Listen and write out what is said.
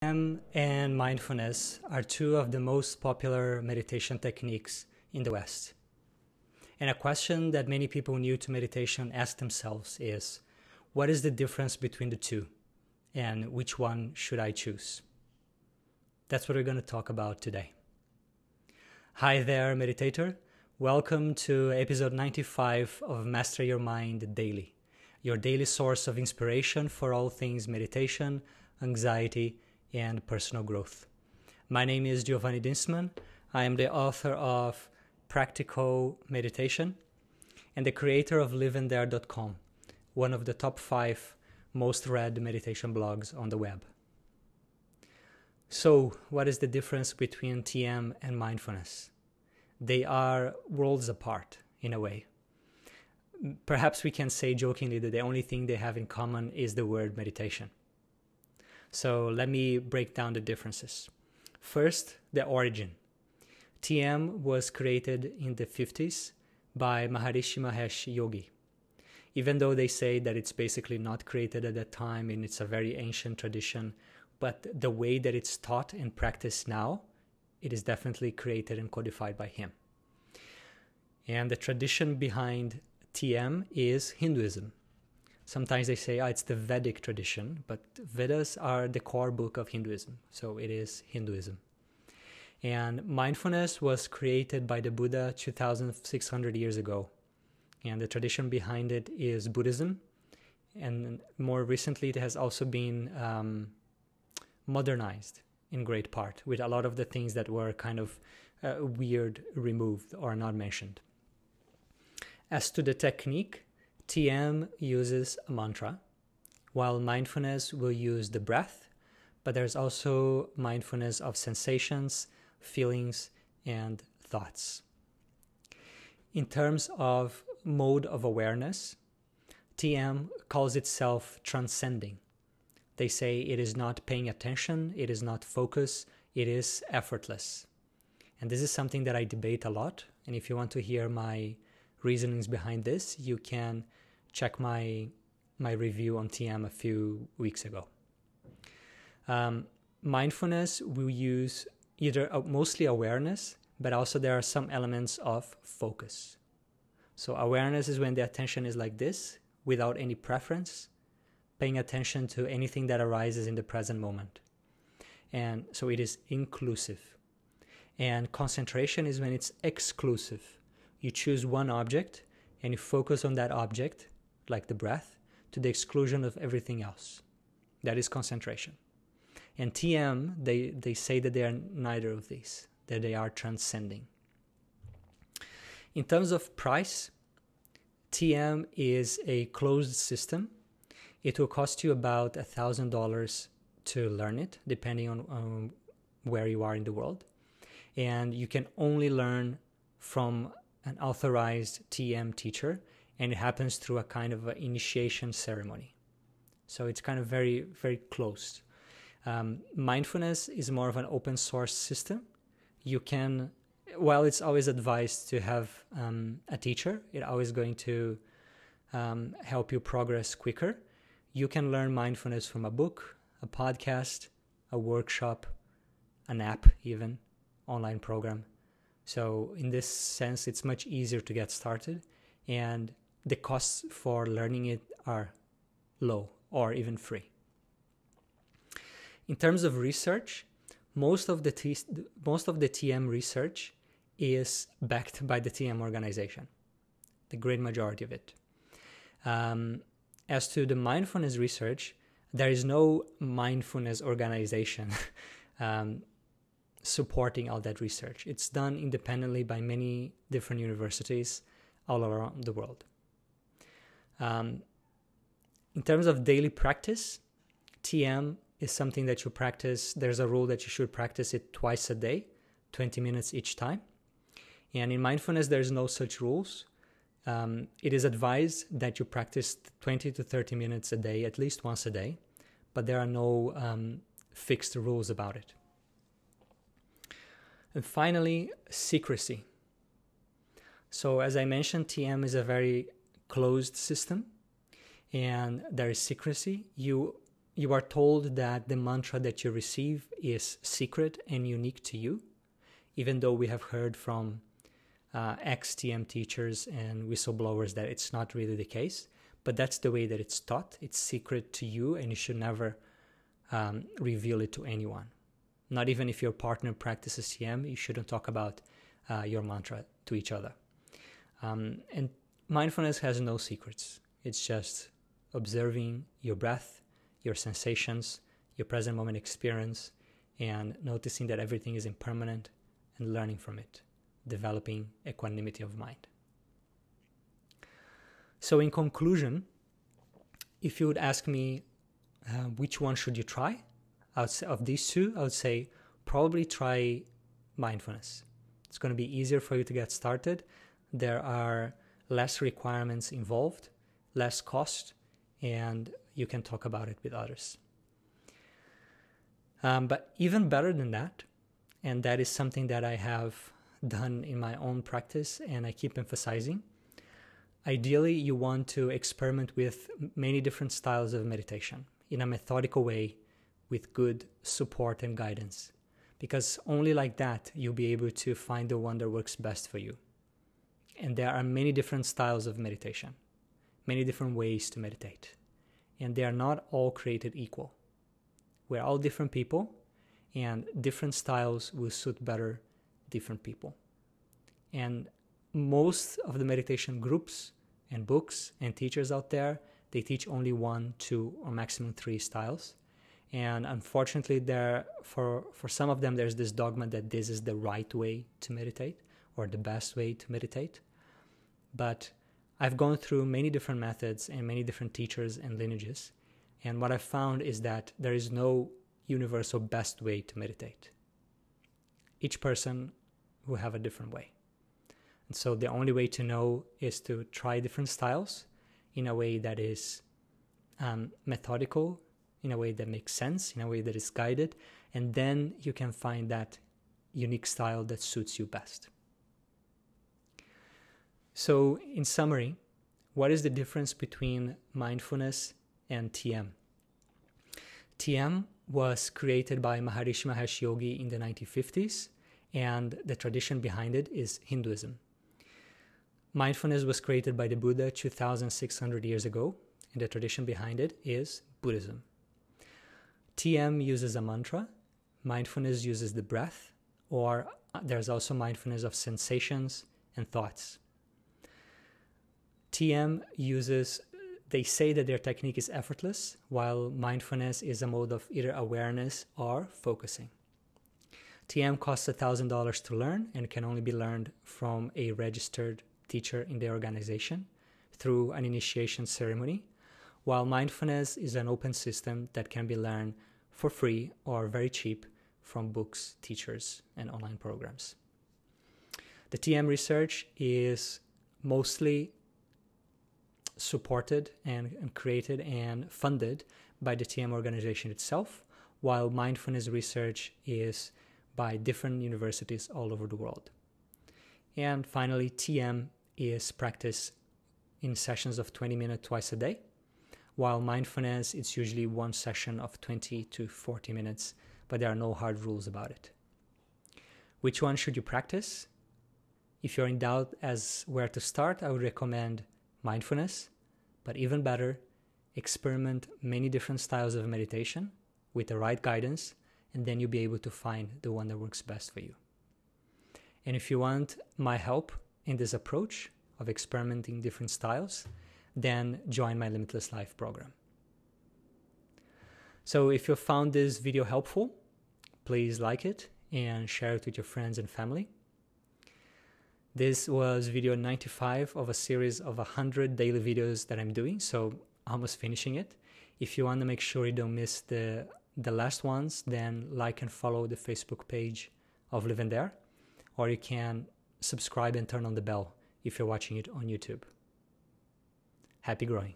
TM and mindfulness are two of the most popular meditation techniques in the West. And a question that many people new to meditation ask themselves is, what is the difference between the two? And which one should I choose? That's what we're going to talk about today. Hi there, meditator. Welcome to episode 95 of Master Your Mind Daily, your daily source of inspiration for all things meditation, anxiety, and personal growth. My name is Giovanni Dienstmann. I am the author of Practical Meditation and the creator of livingthere.com, one of the top 5 most read meditation blogs on the web. So, what is the difference between TM and mindfulness? They are worlds apart, in a way. Perhaps we can say jokingly that the only thing they have in common is the word meditation. So let me break down the differences. First, the origin. TM was created in the 50s by Maharishi Mahesh Yogi. Even though they say that it's basically not created at that time and it's a very ancient tradition, but the way that it's taught and practiced now, it is definitely created and codified by him. And the tradition behind TM is Hinduism. Sometimes they say, it's the Vedic tradition, but Vedas are the core book of Hinduism, so it is Hinduism. And mindfulness was created by the Buddha 2,600 years ago. And the tradition behind it is Buddhism. And more recently, it has also been modernized in great part, with a lot of the things that were kind of weird removed or not mentioned. As to the technique, TM uses a mantra, while mindfulness will use the breath, but there's also mindfulness of sensations, feelings, and thoughts. In terms of mode of awareness, TM calls itself transcending. They say it is not paying attention, it is not focus, it is effortless. And this is something that I debate a lot, and if you want to hear my reasonings behind this, you can check my review on TM a few weeks ago. Mindfulness will use either mostly awareness, but also there are some elements of focus. So awareness is when the attention is like this, without any preference, paying attention to anything that arises in the present moment. And so it is inclusive. And concentration is when it's exclusive. You choose one object and you focus on that object, like the breath, to the exclusion of everything else. That is concentration. And TM, they say that they are neither of these, that they are transcending. In terms of price, TM is a closed system. It will cost you about $1,000 to learn it, depending on where you are in the world. And you can only learn from an authorized TM teacher, and it happens through a kind of an initiation ceremony. So it's kind of very, very closed. Mindfulness is more of an open source system. You can, while it's always advised to have a teacher, it's always going to help you progress quicker. You can learn mindfulness from a book, a podcast, a workshop, an app even, online program. So in this sense, it's much easier to get started, and the costs for learning it are low or even free. In terms of research, most of the TM research is backed by the TM organization, the great majority of it. As to the mindfulness research, there is no mindfulness organization supporting all that research. It's done independently by many different universities all around the world. In terms of daily practice, TM is something that you practice. There's a rule that you should practice it twice a day, 20 minutes each time. And in mindfulness, there's no such rules. It is advised that you practice 20 to 30 minutes a day, at least once a day, but there are no fixed rules about it. And finally, secrecy. So as I mentioned, TM is a very closed system, and there is secrecy. You you are told that the mantra that you receive is secret and unique to you, even though we have heard from ex-TM teachers and whistleblowers that it's not really the case, but that's the way that it's taught. It's secret to you, and you should never reveal it to anyone. Not even if your partner practices TM, you shouldn't talk about your mantra to each other. And mindfulness has no secrets. It's just observing your breath, your sensations, your present moment experience, and noticing that everything is impermanent and learning from it, developing equanimity of mind. So in conclusion, if you would ask me which one should you try, of these two, I would say probably try mindfulness. It's going to be easier for you to get started. There are less requirements involved, less cost, and you can talk about it with others. But even better than that, and that is something that I have done in my own practice and I keep emphasizing, ideally you want to experiment with many different styles of meditation in a methodical way with good support and guidance, because only like that you'll be able to find the one that works best for you. And there are many different styles of meditation, many different ways to meditate, and they are not all created equal. We're all different people, and different styles will suit better different people. And most of the meditation groups and books and teachers out there, they teach only 1, 2, or maximum 3 styles. And unfortunately, for some of them, there's this dogma that this is the right way to meditate or the best way to meditate. But I've gone through many different methods and many different teachers and lineages. And what I've found is that there is no universal best way to meditate. Each person will have a different way. And so the only way to know is to try different styles in a way that is methodical, in a way that makes sense, in a way that is guided, and then you can find that unique style that suits you best. So in summary, what is the difference between mindfulness and TM? TM was created by Maharishi Mahesh Yogi in the 1950s, and the tradition behind it is Hinduism. Mindfulness was created by the Buddha 2,600 years ago, and the tradition behind it is Buddhism. TM uses a mantra, mindfulness uses the breath, or there's also mindfulness of sensations and thoughts. TM uses, they say that their technique is effortless, while mindfulness is a mode of either awareness or focusing. TM costs $1,000 to learn and can only be learned from a registered teacher in the organization through an initiation ceremony, while mindfulness is an open system that can be learned for free or very cheap from books, teachers, and online programs. The TM research is mostly supported and created and funded by the TM organization itself, while mindfulness research is by different universities all over the world. And finally, TM is practiced in sessions of 20 minutes twice a day, while mindfulness, it's usually one session of 20 to 40 minutes, but there are no hard rules about it. Which one should you practice? If you're in doubt as where to start, I would recommend mindfulness, but even better, experiment many different styles of meditation with the right guidance, and then you'll be able to find the one that works best for you. And if you want my help in this approach of experimenting different styles, then join my Limitless Life program. So if you found this video helpful, please like it and share it with your friends and family. This was video 95 of a series of 100 daily videos that I'm doing, so almost finishing it. If you want to make sure you don't miss the last ones, then like and follow the Facebook page of Live and Dare, or you can subscribe and turn on the bell if you're watching it on YouTube. Happy growing.